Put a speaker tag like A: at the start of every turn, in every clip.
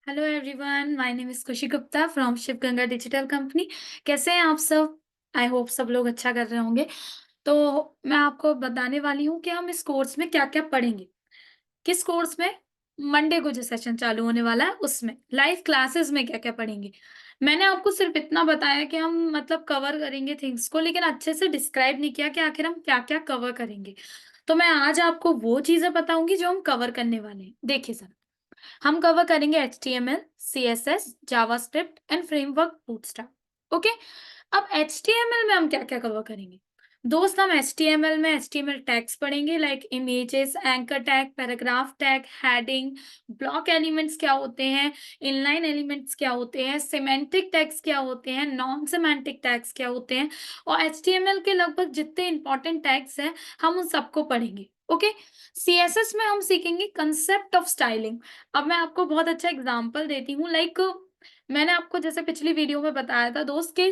A: Hello everyone, my name is Khushi Gupta from Shiv Ganga digital company. कैसे हैं आप सब? आई होप सब लोग अच्छा कर रहे होंगे। तो मैं आपको बताने वाली हूँ कि हम इस कोर्स में क्या-क्या पढ़ेंगे। किस कोर्स में? मंडे को जो सेशन चालू होने वाला है उसमें, लाइव क्लासेस में क्या-क्या पढ़ेंगे। मैंने आपको सिर्फ इतना बताया कि हम मतलब कवर करेंगे थिंग्स को, लेकिन अच्छे से डिस्क्राइब नहीं किया कि आखिर हम क्या-क्या कवर करेंगे। तो मैं आज आपको वो चीज़ें बताऊँगी जो हम कवर करने वाले हैं। देखिए ज़रा, हम कवर करेंगे HTML, CSS, JavaScript and framework bootstrap. Okay. अब HTML में हम क्या क्या कवर करेंगे? दोस्त, हम HTML में HTML टैग्स पढ़ेंगे, like images, anchor tag, paragraph tag, heading, block elements क्या होते हैं, इनलाइन एलिमेंट्स क्या होते हैं, सिमेंटिक टैग्स क्या होते हैं, नॉन सिमेंटिक टैग्स क्या होते हैं, और HTML के लगभग जितने इंपॉर्टेंट टैग्स हैं हम उन सबको पढ़ेंगे। ओके। CSS में हम सीखेंगे कंसेप्ट ऑफ स्टाइलिंग। अब मैं आपको बहुत अच्छा एग्जांपल देती हूँ, लाइक मैंने आपको जैसे पिछली वीडियो में बताया था दोस्त कि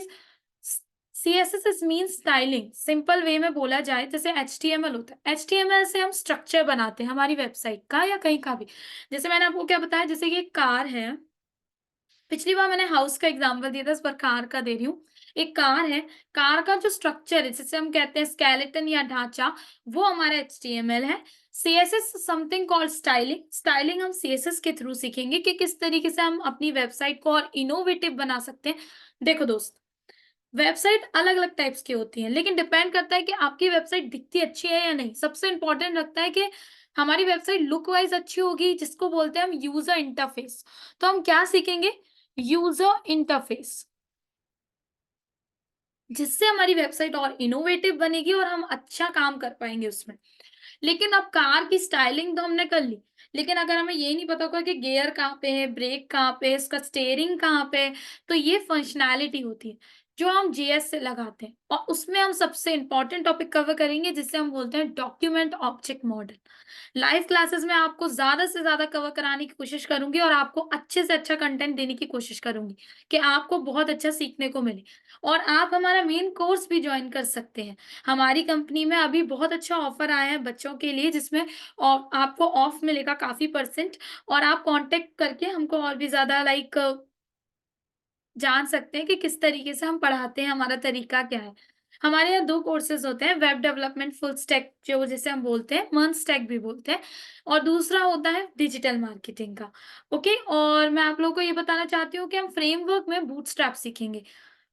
A: CSS mean styling. Simple way में बोला जाए, जैसे HTML होता है, HTML से हम स्ट्रक्चर बनाते हैं हमारी वेबसाइट का या कहीं का भी। जैसे मैंने आपको क्या बताया, जैसे कि एक कार है, पिछली बार मैंने हाउस का एग्जांपल दिया था, इस बार कार का दे रही हूँ। एक कार है, कार का जो स्ट्रक्चर है जिसे हम कहते हैं स्केलेटन या ढांचा, वो हमारा HTML है। CSS something called styling. Styling हम CSS के थ्रू सीखेंगे कि किस तरीके से हम अपनी वेबसाइट को और इनोवेटिव बना सकते हैं। देखो दोस्त, वेबसाइट अलग-अलग टाइप्स की होती हैं, लेकिन डिपेंड करता है कि आपकी वेबसाइट दिखती अच्छी है या नहीं। सबसे इम्पोर्टेंट लगता है कि हमारी वेबसाइट लुक वाइज़ अच्छी होगी, जिसको बोलते हैं हम यूज़र इंटरफेस। तो हम क्या सीखेंगे? यूज़र इंटरफेस, जिससे हमारी वेबसाइट और इनोवेटिव बनेगी और हम अच्छा काम कर पाएँगे उसमें। लेकिन अब कार की स्टाइलिंग तो हमने कर ली, लेकिन अगर हमें ये नहीं पता होगा कि गियर कहाँ पे है, ब्रेक कहाँ पे है, इसका स्टीयरिंग कहाँ पे है, तो ये फंक्शनैलिटी होती है, जो हम जीएस से लगाते हैं, और उसमें हम सबसे इम्पोर्टेंट टॉपिक कवर करेंगे जिसे हम बोलते हैं document object model. Live classes में आपको ज़्यादा से ज़्यादा कवर कराने की कोशिश करूँगी और आपको अच्छे से अच्छा कंटेंट देने की कोशिश करूँगी कि आपको बहुत अच्छा सीखने को मिले, और आप हमारा मेन कोर्स भी जॉइन कर सकते हैं। हमारी कंपनी में अभी बहुत अच्छा ऑफर आया है बच्चों के लिए, जिसमें आपको ऑफ मिलेगा काफ़ी परसेंट, और आप कॉन्टैक्ट करके हमको और भी ज़्यादा लाइक जान सकते हैं कि किस तरीके से हम पढ़ाते हैं, हमारा तरीका क्या है। हमारे यहाँ 2 कोर्सेज़ होते हैं, वेब डेवलपमेंट फुल स्टैक जो जिसे हम बोलते हैं, मर्न स्टैक भी बोलते हैं, और दूसरा होता है डिजिटल मार्केटिंग का। ओके, और मैं आप लोगों को ये बताना चाहती हूँ कि हम फ्रेमवर्क में बूटस्ट्रैप सीखेंगे।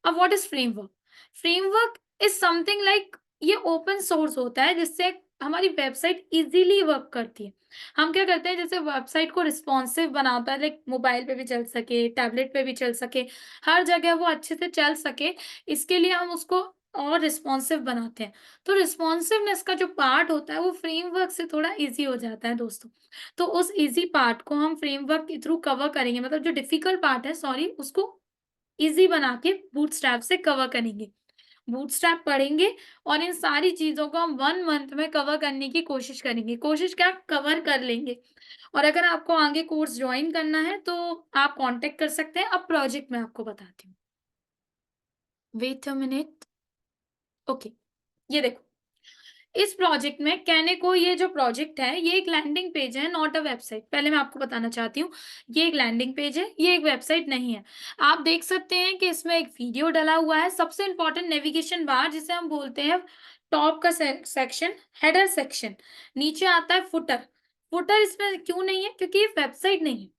A: अब what is framework? Framework is something like, ये ओपन सोर्स होता है जिससे हमारी वेबसाइट ईज़िली वर्क करती है। हम क्या करते हैं, जैसे वेबसाइट को रिस्पॉन्सिव बनाता है, लाइक मोबाइल पे भी चल सके, टैबलेट पे भी चल सके, हर जगह वो अच्छे से चल सके, इसके लिए हम उसको और रिस्पॉन्सिव बनाते हैं। तो रिस्पॉन्सिवनेस का जो पार्ट होता है वो फ्रेमवर्क से थोड़ा ईज़ी हो जाता है दोस्तों। तो उस ईज़ी पार्ट को हम फ्रेमवर्क के थ्रू कवर करेंगे, मतलब जो डिफ़िकल्ट पार्ट है, सॉरी, उसको ईज़ी बना के बूटस्ट्रैप से कवर करेंगे। बूटस्ट्रैप पढ़ेंगे और इन सारी चीज़ों को हम 1 मंथ में कवर करने की कोशिश करेंगे। कोशिश क्या, कवर कर लेंगे। और अगर आपको आगे कोर्स जॉइन करना है तो आप कॉन्टैक्ट कर सकते हैं। अब प्रोजेक्ट मैं आपको बताती हूँ। Wait a minute. ओके, ये देखो। इस प्रोजेक्ट में कहने को, ये जो प्रोजेक्ट है ये एक लैंडिंग पेज है, नॉट अ वेबसाइट। पहले मैं आपको बताना चाहती हूँ, ये एक लैंडिंग पेज है, ये एक वेबसाइट नहीं है। आप देख सकते हैं कि इसमें एक वीडियो डला हुआ है, सबसे इम्पोर्टेंट नेविगेशन बार जिसे हम बोलते हैं टॉप का सेक्शन, हेडर सेक्शन, नीचे आता है फुटर। फुटर इसमें क्यों नहीं है? क्योंकि ये वेबसाइट नहीं है,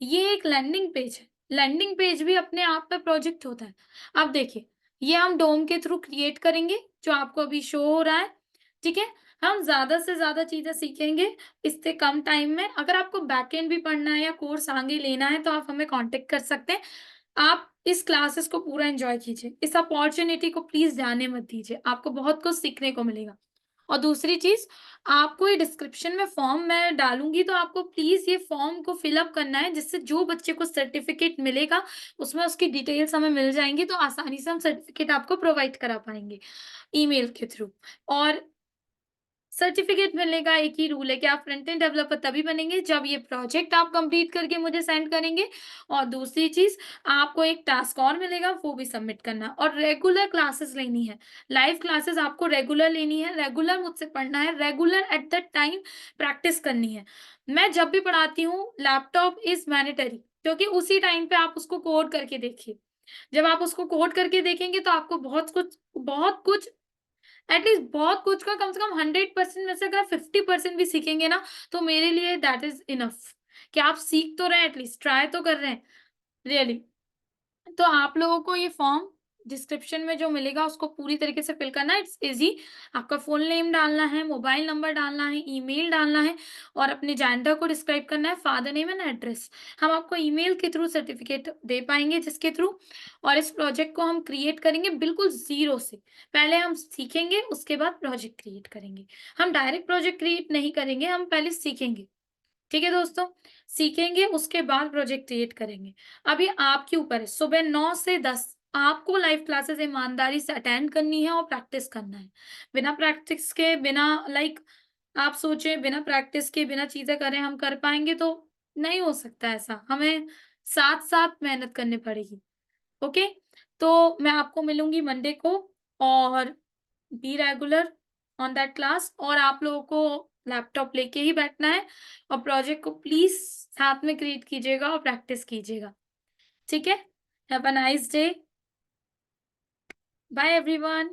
A: ये एक लैंडिंग पेज है। लैंडिंग पेज भी अपने आप में प्रोजेक्ट होता है। अब देखिए, ये हम डोम के थ्रू क्रिएट करेंगे, जो आपको अभी शो हो रहा है। ठीक है? हम ज़्यादा से ज़्यादा चीज़ें सीखेंगे इससे कम टाइम में। अगर आपको बैकएंड भी पढ़ना है या कोर्स आगे लेना है तो आप हमें कॉन्टैक्ट कर सकते हैं। आप इस क्लासेस को पूरा एन्जॉय कीजिए। इस अपॉर्च्युनिटी को प्लीज़ जाने मत दीजिए। आपको बहुत कुछ सीखने को मिलेगा। और दूसरी चीज़, आपको ये डिस्क्रिप्शन में फॉर्म मैं डालूँगी, तो आपको प्लीज़ ये फॉर्म को फिल अप करना है, जिससे जो बच्चे को सर्टिफ़िकेट मिलेगा, उसमें उसकी डिटेल्स हमें मिल जाएँगी, तो आसानी से हम सर्टिफ़िकेट आपको प्रोवाइड करा पाएँगे, ईमेल के थ्रू। और सर्टिफिकेट मिलने का एक ही रूल है कि आप फ्रंट एंड डेवलपर तभी बनेंगे जब ये प्रोजेक्ट आप कंप्लीट करके मुझे सेंड करेंगे, और दूसरी चीज़, आपको एक टास्क और मिलेगा, वो भी सबमिट करना है, और रेगुलर क्लासेस लेनी है। लाइव क्लासेस आपको रेगुलर लेनी है, रेगुलर मुझसे पढ़ना है, regular at the time practice करनी है। मैं जब भी पढ़ाती हूँ, लैपटॉप इज़ मैंडेटरी, क्योंकि उसी टाइम पे आप उसको कोड करके देखिए। जब आप उसको कोड करके देखेंगे तो आपको बहुत कुछ एटलीस्ट बहुत कुछ का कम से कम 100% में से अगर 50% भी सीखेंगे ना, तो मेरे लिए दैट इज़ इनफ कि आप सीख तो रहे हैं, एटलीस्ट ट्राई तो कर रहे हैं, रियली। तो आप लोगों को ये फॉर्म डिस्क्रिप्शन में जो मिलेगा उसको पूरी तरीके से फिल करना है, इट्स ईज़ी। आपका फुल नेम डालना है, मोबाइल नंबर डालना है, ईमेल डालना है और अपने जेंडर को डिस्क्राइब करना है, फादर नेम एंड एड्रेस। हम आपको ईमेल के थ्रू सर्टिफिकेट दे पाएँगे जिसके थ्रू, और इस प्रोजेक्ट को हम क्रिएट करेंगे बिल्कुल ज़ीरो से। पहले हम सीखेंगे, उसके बाद प्रोजेक्ट क्रिएट करेंगे। हम डायरेक्ट प्रोजेक्ट क्रिएट नहीं करेंगे, हम पहले सीखेंगे। ठीक है दोस्तों? सीखेंगे उसके बाद प्रोजेक्ट क्रिएट करेंगे। अभी आपके ऊपर है, सुबह 9 से 10 आपको लाइव क्लासेस ईमानदारी से अटेंड करनी है और प्रैक्टिस करना है। बिना प्रैक्टिस के, बिना लाइक आप सोचें बिना प्रैक्टिस के, बिना चीज़ें करे हम कर पाएँगे तो नहीं हो सकता ऐसा। हमें साथ-साथ मेहनत करनी पड़ेगी। ओके? तो मैं आपको मिलूँगी मंडे को, और be regular on that class, और आप लोगों को लैपटॉप लेके ही बैठना है और प्रोजेक्ट को प्लीज़ साथ में क्रिएट कीजिएगा और प्रैक्टिस कीजिएगा। ठीक है? Have a nice day. Bye everyone.